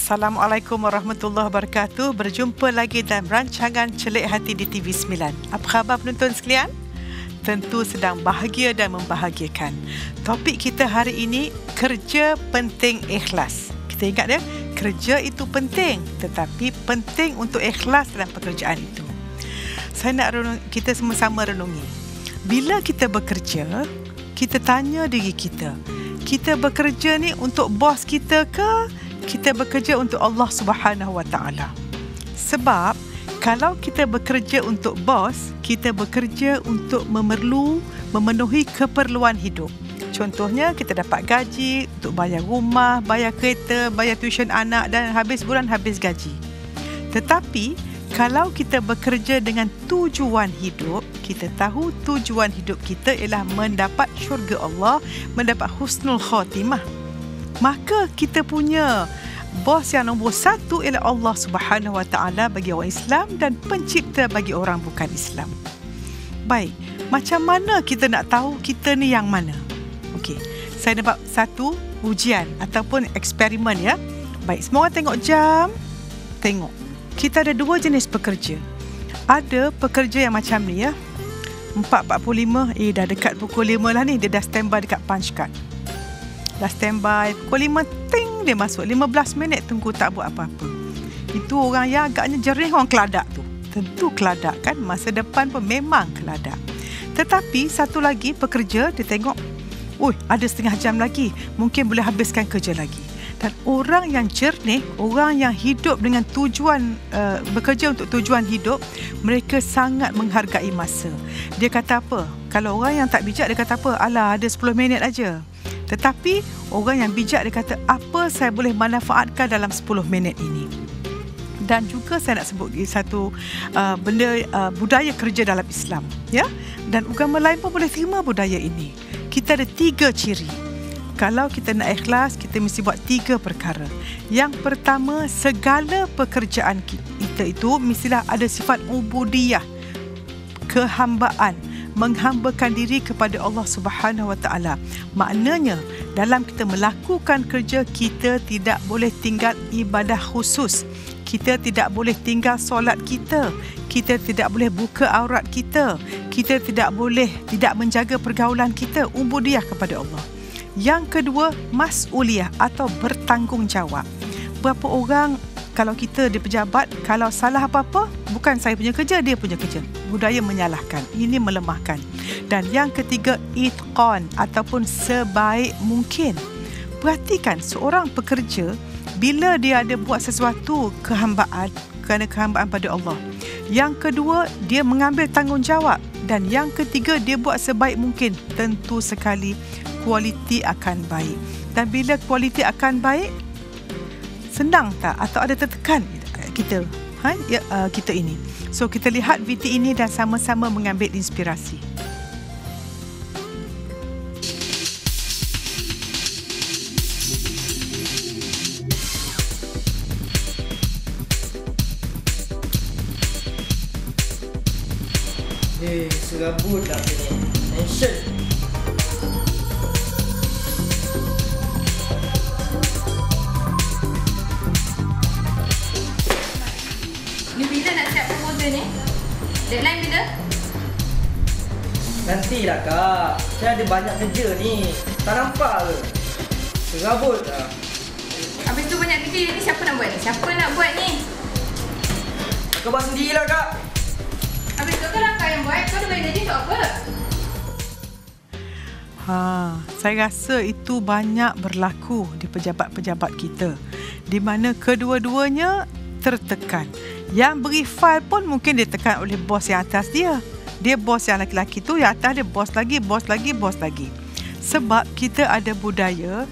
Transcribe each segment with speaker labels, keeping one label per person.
Speaker 1: Assalamualaikum warahmatullahi wabarakatuh. Berjumpa lagi dalam rancangan Celik Hati di TV9. Apa khabar penonton sekalian? Tentu sedang bahagia dan membahagiakan. Topik kita hari ini, kerja penting ikhlas. Kita ingat ya, kerja itu penting, tetapi penting untuk ikhlas dalam pekerjaan itu. Saya nak kita sama-sama renungi. Bila kita bekerja, kita tanya diri kita bekerja ni untuk bos kita ke kita bekerja untuk Allah Subhanahu Wa Taala? Sebab kalau kita bekerja untuk bos, kita bekerja untuk memenuhi keperluan hidup. Contohnya kita dapat gaji untuk bayar rumah, bayar kereta, bayar tuition anak dan habis bulan habis gaji. Tetapi kalau kita bekerja dengan tujuan hidup, kita tahu tujuan hidup kita ialah mendapat syurga Allah, mendapat husnul khatimah. Maka kita punya bos yang nombor satu ialah Allah Subhanahu Wa Taala bagi orang Islam dan pencipta bagi orang bukan Islam. Baik, macam mana kita nak tahu kita ni yang mana? Okey, saya dapat satu ujian ataupun eksperimen ya. Baik, semua orang tengok jam. Tengok. Kita ada dua jenis pekerja. Ada pekerja yang macam ni ya. 4.45, dah dekat pukul 5 lah ni, dia dah standby dekat punch card. Dah standby pukul 5, ting, dia masuk 15 minit tunggu tak buat apa-apa. Itu orang yang agaknya jernih, orang keladak tu. Tentu keladak kan, masa depan pun memang keladak. Tetapi satu lagi pekerja, dia tengok, ada setengah jam lagi, mungkin boleh habiskan kerja lagi. Dan orang yang jernih, orang yang hidup dengan tujuan, bekerja untuk tujuan hidup, mereka sangat menghargai masa. Dia kata apa? Kalau orang yang tak bijak, dia kata apa? Alah, ada 10 minit aja. Tetapi orang yang bijak, dia kata apa saya boleh manfaatkan dalam 10 minit ini. Dan juga saya nak sebut satu budaya kerja dalam Islam ya. Dan agama lain pun boleh terima budaya ini. Kita ada 3 ciri. Kalau kita nak ikhlas, kita mesti buat 3 perkara. Yang pertama, segala pekerjaan kita itu mestilah ada sifat ubudiyah, kehambaan, menghambakan diri kepada Allah Subhanahu Wa Taala. Maknanya dalam kita melakukan kerja, kita tidak boleh tinggal ibadah khusus. Kita tidak boleh tinggal solat kita. Kita tidak boleh buka aurat kita. Kita tidak boleh tidak menjaga pergaulan kita. Ubudiyah kepada Allah. Yang kedua, mas'uliyah atau bertanggungjawab. Berapa orang kalau kita di pejabat, kalau salah apa-apa, bukan saya punya kerja, dia punya kerja. Budaya menyalahkan, ini melemahkan. Dan yang ketiga, itqan ataupun sebaik mungkin. Perhatikan, seorang pekerja bila dia ada buat sesuatu kehambaan, kerana kehambaan pada Allah. Yang kedua, dia mengambil tanggungjawab. Dan yang ketiga, dia buat sebaik mungkin. Tentu sekali kualiti akan baik. Dan bila kualiti akan baik, senang tak atau ada tertekan kita kita ini. So kita lihat video ini dan sama-sama mengambil inspirasi.
Speaker 2: Serabut lah ni. Tension.
Speaker 3: Ni bila nak siap proposal ni? Deadline bila?
Speaker 2: Nantilah kak. Saya ada banyak kerja ni. Tak nampak ke? Serabut lah.
Speaker 3: Habis tu banyak kerja ni siapa nak buat ni? Siapa nak buat ni?
Speaker 2: Kau buat sendirilah kak.
Speaker 3: Habis tu kalau kau yang buat, kau dah bagi gaji untuk apa?
Speaker 1: Saya rasa itu banyak berlaku di pejabat-pejabat kita, di mana kedua-duanya tertekan. Yang beri fail pun mungkin ditekan oleh bos yang atas dia. Dia bos yang lelaki tu, yang atas dia bos lagi, bos lagi, bos lagi. Sebab kita ada budaya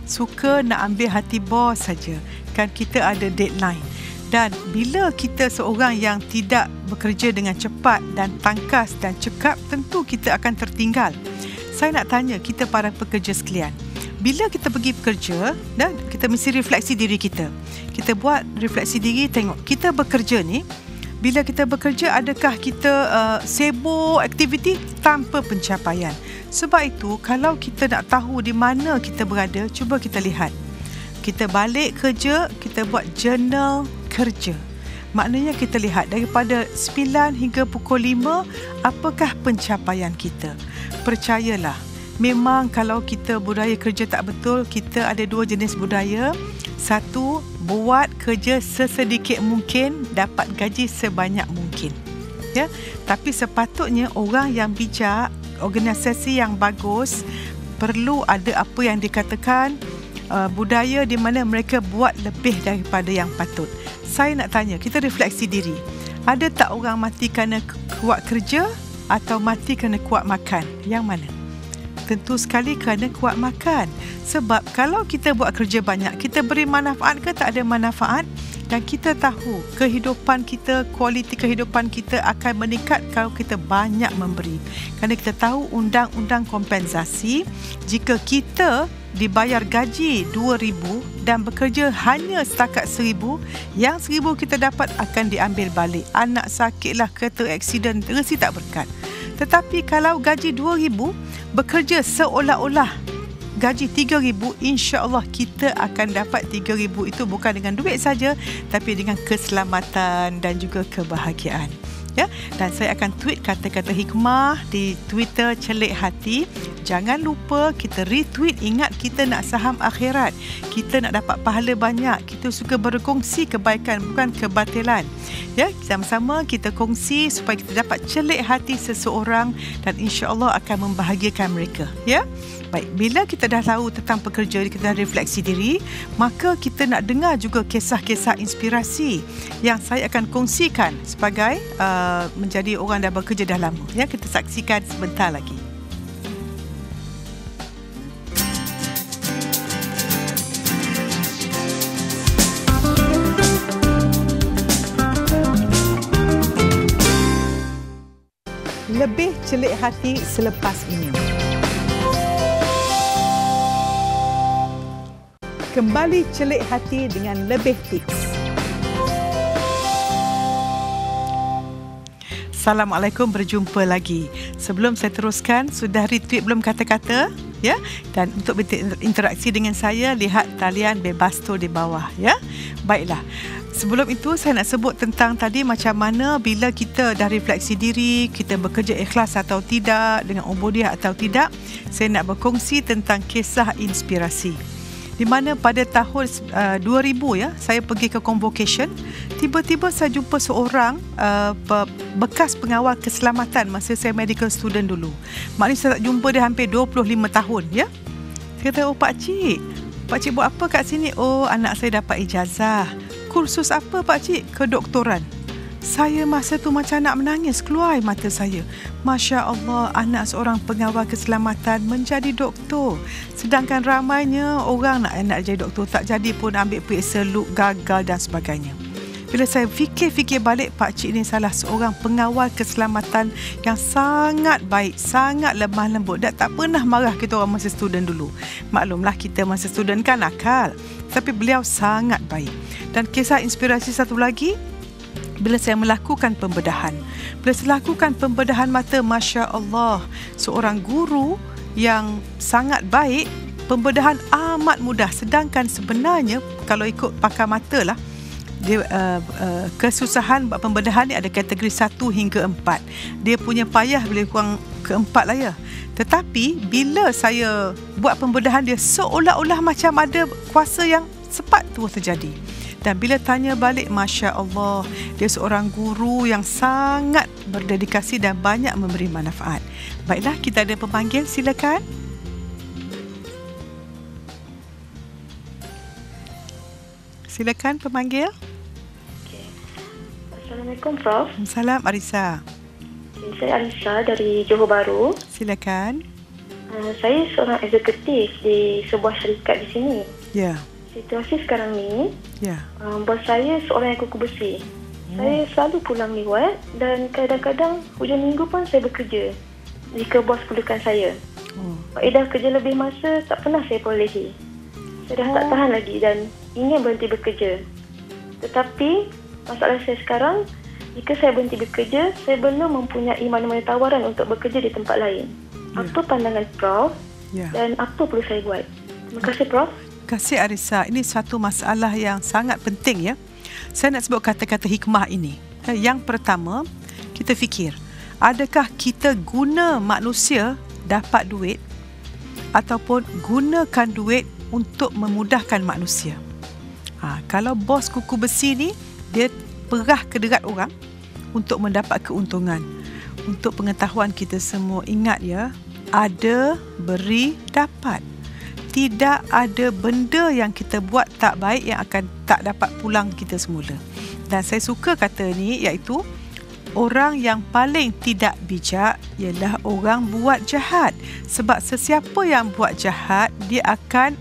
Speaker 1: suka nak ambil hati bos saja. Kan kita ada deadline. Dan bila kita seorang yang tidak bekerja dengan cepat dan tangkas dan cekap, tentu kita akan tertinggal. Saya nak tanya kita para pekerja sekalian. Bila kita pergi bekerja, dan kita mesti refleksi diri kita. Kita buat refleksi diri, tengok kita bekerja ni, bila kita bekerja adakah kita sibuk aktiviti tanpa pencapaian. Sebab itu kalau kita nak tahu di mana kita berada, cuba kita lihat. kita balik kerja, kita buat jurnal kerja. Maknanya kita lihat daripada 9 hingga pukul 5, apakah pencapaian kita. Percayalah, memang kalau kita budaya kerja tak betul, kita ada 2 jenis budaya. Satu, buat kerja sesedikit mungkin, dapat gaji sebanyak mungkin. Ya, tapi sepatutnya orang yang bijak, organisasi yang bagus, perlu ada apa yang dikatakan budaya di mana mereka buat lebih daripada yang patut. Saya nak tanya, kita refleksi diri. Ada tak orang mati kerana kuat kerja atau mati kerana kuat makan? Yang mana? Tentu sekali kerana kuat makan. Sebab kalau kita buat kerja banyak, kita beri manfaat ke tak ada manfaat? Dan kita tahu kehidupan kita, kualiti kehidupan kita akan meningkat kalau kita banyak memberi. Kerana kita tahu undang-undang kompensasi, jika kita dibayar gaji 2,000 dan bekerja hanya setakat 1,000, yang 1,000 kita dapat akan diambil balik. Anak sakitlah, kereta aksiden, resi tak berkat. Tetapi kalau gaji 2,000, bekerja seolah-olah gaji 3,000, insya-Allah kita akan dapat 3,000 itu bukan dengan duit saja, tapi dengan keselamatan dan juga kebahagiaan. Ya, dan saya akan tweet kata-kata hikmah di Twitter Celik Hati. Jangan lupa kita retweet. Ingat, kita nak saham akhirat. Kita nak dapat pahala banyak. Kita suka berkongsi kebaikan, bukan kebatilan. Ya, sama-sama kita kongsi supaya kita dapat celik hati seseorang dan insya-Allah akan membahagiakan mereka. Ya. Baik, bila kita dah tahu tentang pekerja, kita dah refleksi diri, maka kita nak dengar juga kisah-kisah inspirasi yang saya akan kongsikan sebagai menjadi orang dah bekerja dah lama. Ya, kita saksikan sebentar lagi. Lebih celik hati selepas ini. Kembali celik hati dengan lebih tips. Assalamualaikum, berjumpa lagi. Sebelum saya teruskan, sudah retweet belum kata-kata? Ya, dan untuk berinteraksi dengan saya, lihat talian bebas tu di bawah. Ya, baiklah. Sebelum itu, saya nak sebut tentang tadi macam mana bila kita dah refleksi diri, kita bekerja ikhlas atau tidak, dengan ubudiah atau tidak. Saya nak berkongsi tentang kisah inspirasi. Di mana pada tahun 2000 ya, saya pergi ke convocation. Tiba-tiba saya jumpa seorang bekas pengawal keselamatan masa saya medical student dulu. Maknanya saya tak jumpa dia hampir 25 tahun ya. Dia kata, "Oh pakcik buat apa kat sini?" "Oh, anak saya dapat ijazah." "Kursus apa pakcik?" "Kedoktoran." Saya masa tu macam nak menangis, keluar air mata saya. Masya Allah, anak seorang pengawal keselamatan menjadi doktor. Sedangkan ramainya orang nak jadi doktor, tak jadi pun, ambil periksa look, gagal dan sebagainya. Bila saya fikir balik, pakcik ni salah seorang pengawal keselamatan yang sangat baik, sangat lemah lembut dan tak pernah marah kita orang masa student dulu. Maklumlah kita masa student kan nakal, tapi beliau sangat baik. Dan kisah inspirasi satu lagi, bila saya melakukan pembedahan. Bila saya lakukan pembedahan mata, Masya Allah, seorang guru yang sangat baik, pembedahan amat mudah. Sedangkan sebenarnya, kalau ikut pakar mata lah, dia, kesusahan buat pembedahan ni ada kategori 1 hingga 4. Dia punya payah boleh kurang ke 4 lah ya. Tetapi, bila saya buat pembedahan dia, seolah-olah macam ada kuasa yang cepat terus terjadi. Dan bila tanya balik, Masya Allah, dia seorang guru yang sangat berdedikasi dan banyak memberi manfaat. Baiklah, kita ada pemanggil, silakan. Silakan pemanggil.
Speaker 4: Okay. Assalamualaikum Prof.
Speaker 1: Assalamualaikum Arisa.
Speaker 4: Saya Arisa dari Johor Bahru.
Speaker 1: Silakan.
Speaker 4: Saya seorang eksekutif di sebuah syarikat di sini.
Speaker 1: Ya.
Speaker 4: Situasi sekarang ni, bos saya seorang yang kuku bersih. Saya selalu pulang lewat dan kadang-kadang hujung minggu pun saya bekerja jika bos perlukan saya. Faedah kerja lebih masa tak pernah saya perolehi. Saya dah tak tahan lagi dan ingin berhenti bekerja. Tetapi masalah saya sekarang, jika saya berhenti bekerja, saya belum mempunyai mana-mana tawaran untuk bekerja di tempat lain. Apa pandangan Prof dan apa perlu saya buat? Terima kasih Prof.
Speaker 1: kasih Arissa. Ini satu masalah yang sangat penting ya. Saya nak sebut kata-kata hikmah ini. Yang pertama, kita fikir, adakah kita guna manusia dapat duit ataupun gunakan duit untuk memudahkan manusia? Kalau bos kuku besi ni, dia perah kederat orang untuk mendapat keuntungan. Untuk pengetahuan kita semua, ingat ya, ada, beri, dapat. Tidak ada benda yang kita buat tak baik yang akan tak dapat pulang kita semula. Dan saya suka kata ni, iaitu orang yang paling tidak bijak ialah orang buat jahat. Sebab sesiapa yang buat jahat, dia akan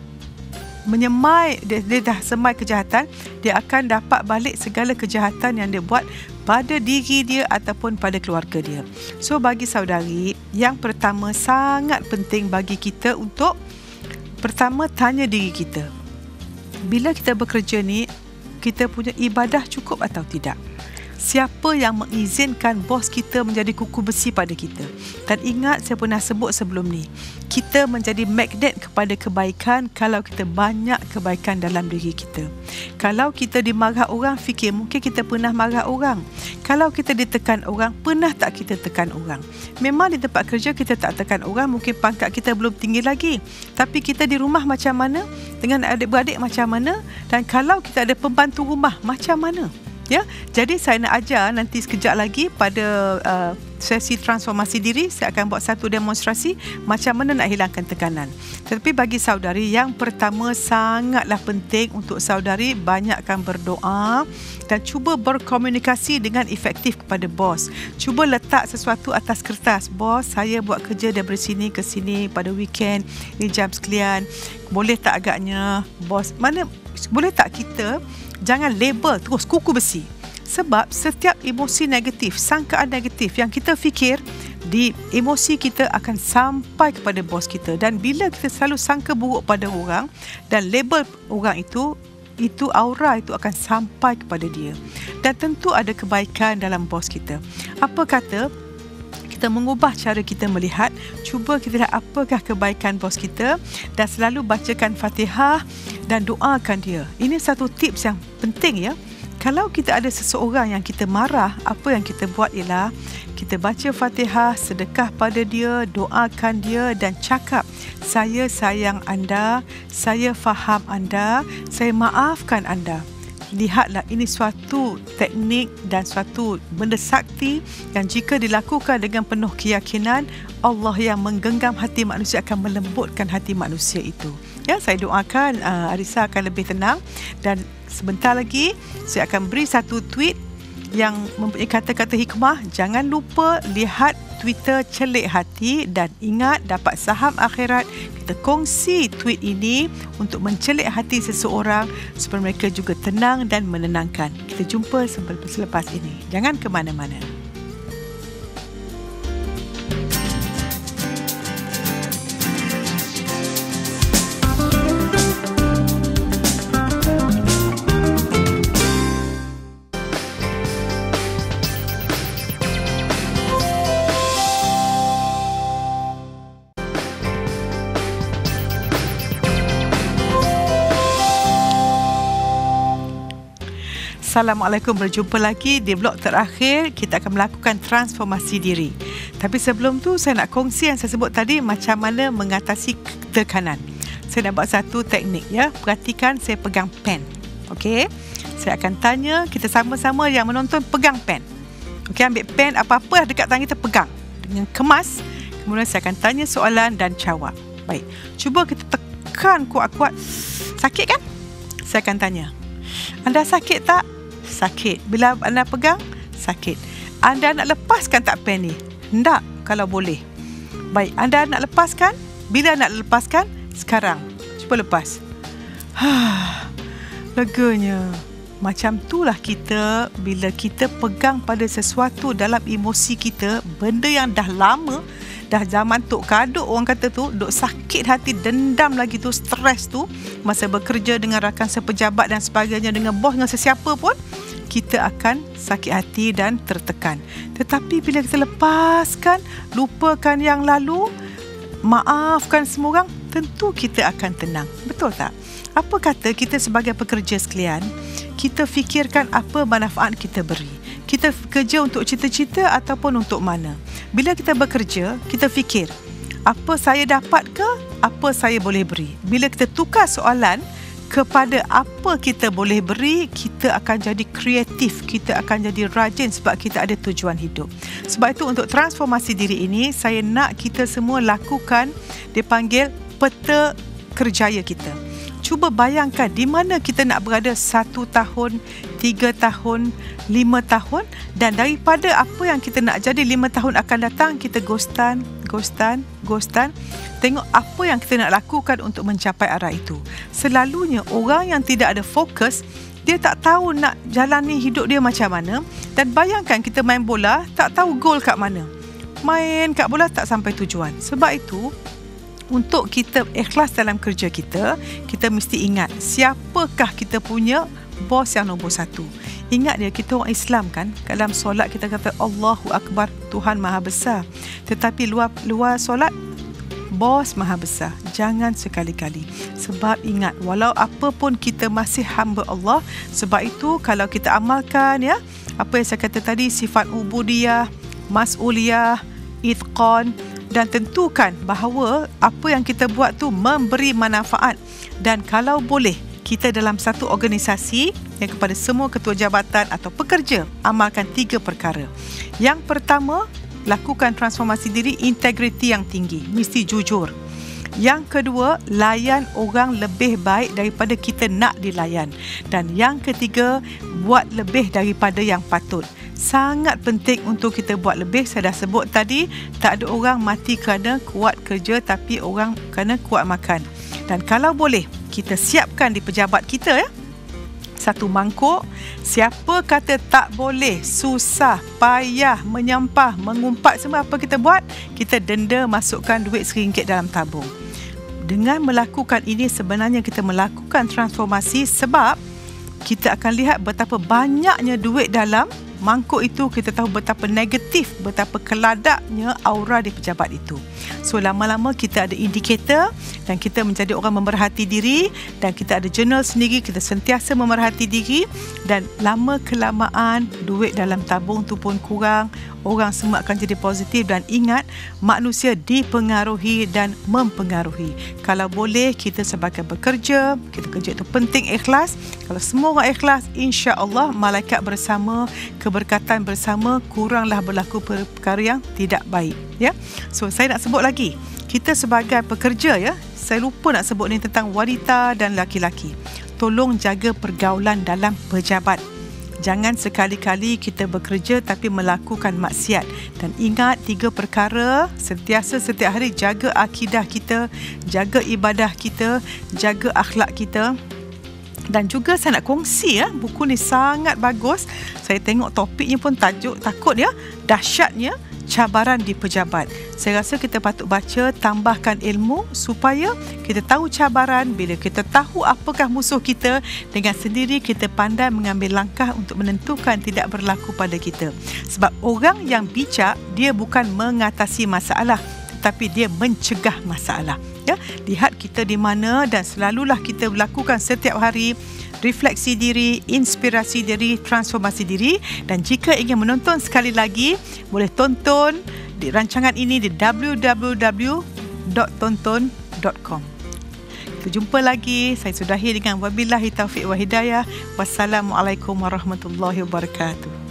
Speaker 1: menyemai, dia dah semai kejahatan, dia akan dapat balik segala kejahatan yang dia buat pada diri dia ataupun pada keluarga dia. So bagi saudari, yang pertama sangat penting bagi kita untuk pertama tanya diri kita, bila kita bekerja ni, kita punya ibadah cukup atau tidak? Siapa yang mengizinkan bos kita menjadi kuku besi pada kita? Dan ingat, saya pernah sebut sebelum ni, kita menjadi magnet kepada kebaikan kalau kita banyak kebaikan dalam diri kita. Kalau kita dimarah orang, fikir mungkin kita pernah marah orang. Kalau kita ditekan orang, pernah tak kita tekan orang? Memang di tempat kerja kita tak tekan orang, mungkin pangkat kita belum tinggi lagi. Tapi kita di rumah macam mana? Dengan adik-beradik macam mana? Dan kalau kita ada pembantu rumah, macam mana? Ya, jadi saya nak ajar nanti sekejap lagi pada sesi transformasi diri, saya akan buat satu demonstrasi macam mana nak hilangkan tekanan. Tetapi bagi saudari, yang pertama sangatlah penting untuk saudari banyakkan berdoa dan cuba berkomunikasi dengan efektif kepada bos. Cuba letak sesuatu atas kertas. Bos, saya buat kerja daripada sini ke sini pada weekend, ni jam sekian. Boleh tak agaknya bos? Mana boleh tak kita jangan label terus kuku besi. Sebab setiap emosi negatif, sangkaan negatif yang kita fikir, di emosi kita akan sampai kepada bos kita. Dan bila kita selalu sangka buruk pada orang dan label orang itu aura itu akan sampai kepada dia. Dan tentu ada kebaikan dalam bos kita. Apa kata kita mengubah cara kita melihat, cuba kita lihat apakah kebaikan bos kita dan selalu bacakan Fatihah dan doakan dia. Ini satu tips yang penting ya. Kalau kita ada seseorang yang kita marah, apa yang kita buat ialah kita baca Fatihah, sedekah pada dia, doakan dia dan cakap, saya sayang anda, saya faham anda, saya maafkan anda. Lihatlah, ini suatu teknik dan suatu benda sakti yang jika dilakukan dengan penuh keyakinan, Allah yang menggenggam hati manusia akan melembutkan hati manusia itu. Ya, saya doakan Arissa akan lebih tenang dan sebentar lagi saya akan beri satu tweet yang mempunyai kata-kata hikmah. Jangan lupa lihat Twitter Celik Hati dan ingat dapat saham akhirat. Kita kongsi tweet ini untuk mencelik hati seseorang supaya mereka juga tenang dan menenangkan. Kita jumpa selepas ini. Jangan ke mana-mana. Assalamualaikum, berjumpa lagi di blog terakhir. Kita akan melakukan transformasi diri. Tapi sebelum tu saya nak kongsi yang saya sebut tadi, macam mana mengatasi tekanan. Saya nak buat satu teknik ya. Perhatikan saya pegang pen. Okey. Saya akan tanya, kita sama-sama yang menonton pegang pen. Okey, ambil pen apa-apa dekat tangan kita pegang dengan kemas. Kemudian saya akan tanya soalan dan jawab. Baik. Cuba kita tekan kuat-kuat. Sakit kan? Saya akan tanya. Anda sakit tak? Sakit. Bila anda pegang, sakit. Anda nak lepaskan tak pen ni? Tak, kalau boleh. Baik, anda nak lepaskan? Bila nak lepaskan? Sekarang. Cuba lepas. Leganya. Macam itulah kita bila kita pegang pada sesuatu dalam emosi kita, benda yang dah lama, dah zaman tok kaduk orang kata tu, duk sakit hati, dendam lagi tu, stres tu, masa bekerja dengan rakan sepejabat dan sebagainya, dengan bos, dengan sesiapa pun, kita akan sakit hati dan tertekan. Tetapi bila kita lepaskan, lupakan yang lalu, maafkan semua orang, tentu kita akan tenang. Betul tak? Apa kata kita sebagai pekerja sekalian, kita fikirkan apa manfaat kita beri. Kita kerja untuk cita-cita ataupun untuk mana. Bila kita bekerja, kita fikir, apa saya dapat ke? Apa saya boleh beri? Bila kita tukar soalan kepada apa kita boleh beri, kita akan jadi kreatif, kita akan jadi rajin sebab kita ada tujuan hidup. Sebab itu untuk transformasi diri ini, saya nak kita semua lakukan, dipanggil peta kerjaya kita. Cuba bayangkan di mana kita nak berada 1 tahun, 3 tahun, 5 tahun, dan daripada apa yang kita nak jadi 5 tahun akan datang, kita ghostan. Tengok apa yang kita nak lakukan untuk mencapai arah itu. Selalunya orang yang tidak ada fokus, dia tak tahu nak jalani hidup dia macam mana. Dan bayangkan kita main bola, tak tahu gol kat mana. Main kat bola tak sampai tujuan. Sebab itu, untuk kita ikhlas dalam kerja kita, kita mesti ingat siapakah kita punya bos yang nombor 1. Ingat dia, kita orang Islam kan, dalam solat kita kata Allahu Akbar, Tuhan Maha Besar. Tetapi luar solat, bos Maha Besar. Jangan sekali-kali. Sebab ingat, walau apa pun kita masih hamba Allah. Sebab itu kalau kita amalkan ya, apa yang saya kata tadi, sifat ubudiyah, mas'uliyah, itqan, dan tentukan bahawa apa yang kita buat tu memberi manfaat. Dan kalau boleh, kita dalam satu organisasi yang kepada semua ketua jabatan atau pekerja, amalkan 3 perkara. Yang pertama, lakukan transformasi diri, integriti yang tinggi, mesti jujur. Yang kedua, layan orang lebih baik daripada kita nak dilayan. Dan yang ketiga, buat lebih daripada yang patut. Sangat penting untuk kita buat lebih. Saya dah sebut tadi, tak ada orang mati kerana kuat kerja, tapi orang kerana kuat makan. Dan kalau boleh, kita siapkan di pejabat kita ya, satu mangkuk. Siapa kata tak boleh, susah, payah, menyampah, mengumpat, semua apa kita buat? Kita denda, masukkan duit RM1 dalam tabung. Dengan melakukan ini, sebenarnya kita melakukan transformasi, sebab kita akan lihat betapa banyaknya duit dalam mangkuk itu. Kita tahu betapa negatif, betapa keladaknya aura di pejabat itu. So lama-lama kita ada indikator dan kita menjadi orang memerhati diri, dan kita ada journal sendiri, kita sentiasa memerhati diri, dan lama kelamaan duit dalam tabung tu pun kurang. Orang semua akan jadi positif. Dan ingat, manusia dipengaruhi dan mempengaruhi. Kalau boleh, kita sebagai bekerja, kita kerja itu penting ikhlas. Kalau semua orang ikhlas, insya-Allah malaikat bersama, keberkatan bersama, kuranglah berlaku perkara yang tidak baik ya. So saya nak sebut lagi, kita sebagai pekerja ya, saya lupa nak sebut ni tentang wanita dan laki-laki. Tolong jaga pergaulan dalam pejabat. Jangan sekali-kali kita bekerja tapi melakukan maksiat. Dan ingat 3 perkara, sentiasa setiap hari jaga akidah kita, jaga ibadah kita, jaga akhlak kita. Dan juga saya nak kongsi ya, buku ni sangat bagus. Saya tengok topiknya pun tajuk takut ya, dahsyatnya cabaran di pejabat. Saya rasa kita patut baca, tambahkan ilmu supaya kita tahu cabaran. Bila kita tahu apakah musuh kita, dengan sendiri kita pandai mengambil langkah untuk menentukan tidak berlaku pada kita. Sebab orang yang bijak, dia bukan mengatasi masalah, tetapi dia mencegah masalah. Ya, lihat kita di mana, dan selalulah kita lakukan setiap hari refleksi diri, inspirasi diri, transformasi diri. Dan jika ingin menonton sekali lagi, boleh tonton di rancangan ini di www.tonton.com. Kita jumpa lagi. Saya sudahi dengan wabillahi taufiq wa hidayah. Wassalamualaikum warahmatullahi wabarakatuh.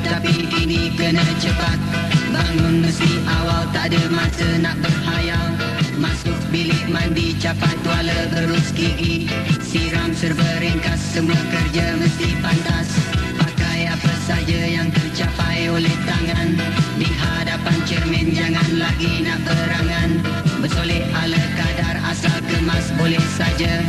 Speaker 5: Tapi ini kena cepat. Bangun mesti awal, tak ada masa nak berhayal. Masuk bilik mandi capat, tuala berus gigi, siram serba ringkas, semua kerja mesti pantas. Pakai apa saja yang tercapai oleh tangan. Di hadapan cermin jangan lagi nak berangan. Bersolek ala kadar, asal kemas boleh saja.